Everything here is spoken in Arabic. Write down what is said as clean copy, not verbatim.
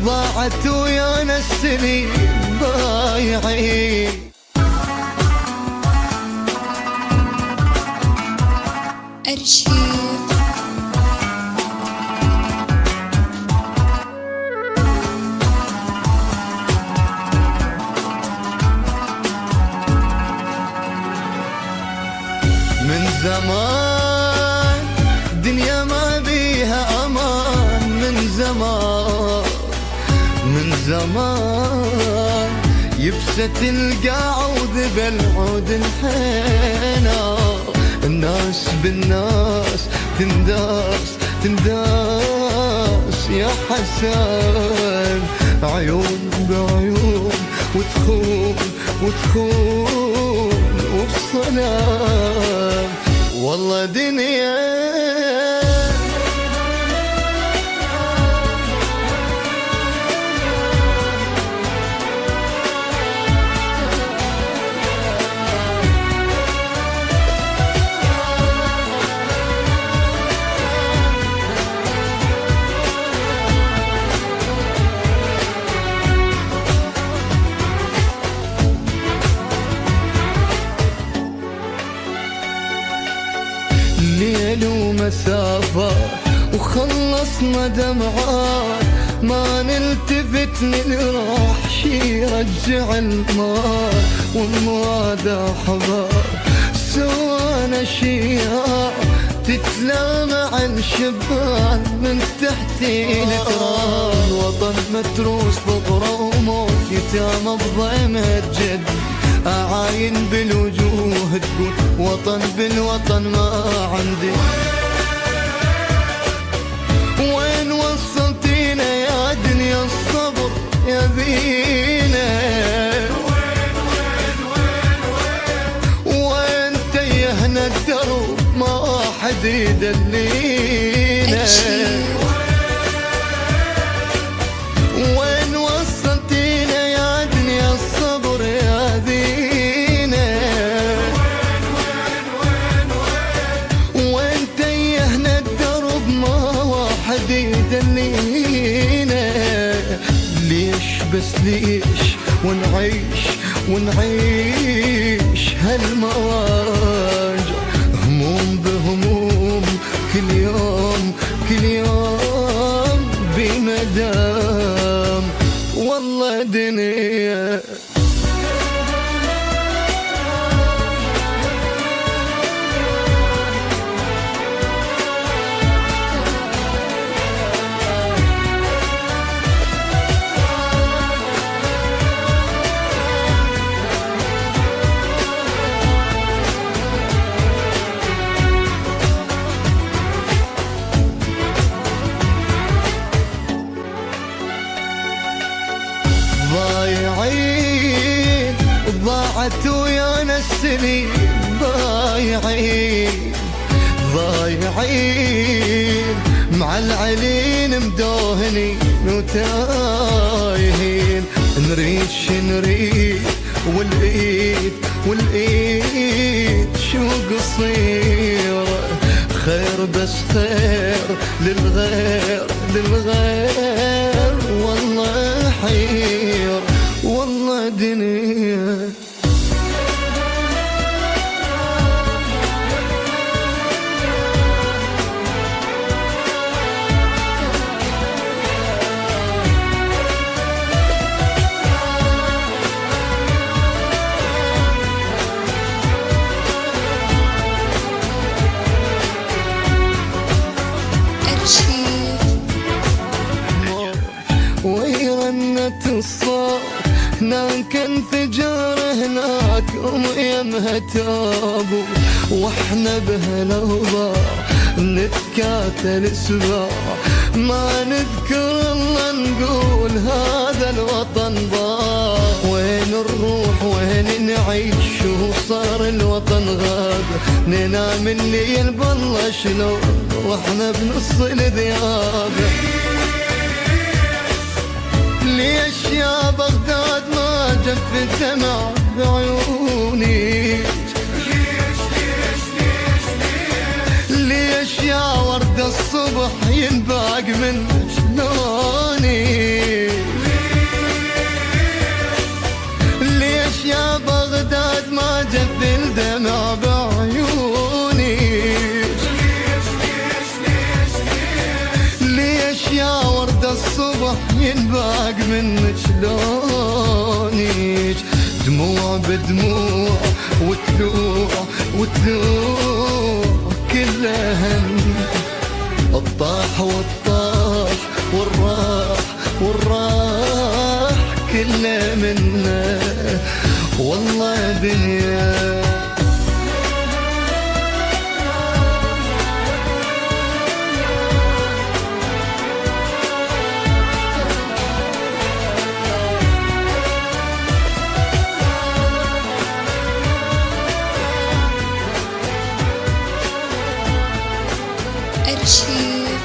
ضاعت ويانا السنين ضايعين. أرشيف من زمان دنيا ما بيها أمان، من زمان يبست القاع وذبل عود الحينا. الناس بالناس تنداس يا حسن، عيون بعيون وتخون وبصنام. والله دنيا ليل ومسافة وخلصنا دمعات، ما نلتفت للراح شي يرجع الماء. والمواد حباب سوانا شياء تتلامع الشبان من تحتي التراب. وطن متروس بغرة وموت يتامى بضيمة جد، أعاين بالوجوه تقول وطن بالوطن ما عندي. وين وصلتينا يا دنيا الصبر يا بينا؟ وين تيهنا الدرب ما حد يدلينا؟ وين وصلتينا يا دنيا الصبر يا دينا؟ وين تيهنا الدرب ما واحد يدلينا؟ ليش بس ليش ونعيش هالمواجع، هموم بهموم كل يوم بمدام. والله دنيا ضايعين، ضاعت ويانا السنين ضايعين. مع العلين مدوهنين وتايهين. نريد والايد شو قصيرة. خير بس خير للغير والله حير. والله دنيا ويرنت الصوت هناك انفجار هناك ويمها تابو. واحنا بهالأوضاع نتكاتل سباع، ما نذكر الله نقول هذا الوطن ضاع. وين نروح وين نعيش وصار الوطن غاب. ننام الليل بالله شلون واحنا بنص الذياب. ليش يا بغداد ما جف الدمع بعيوني؟ ليش يا ورد الصبح ينباق من شلوني؟ جف الدمع بعيوني. ليش يا ورد الصبح ينباق منك لونك؟ دموع بدموع وتلوع وتلوع كلها هم. الطاح والطاح والراح والراح كله منا والله دنيا. أرشيف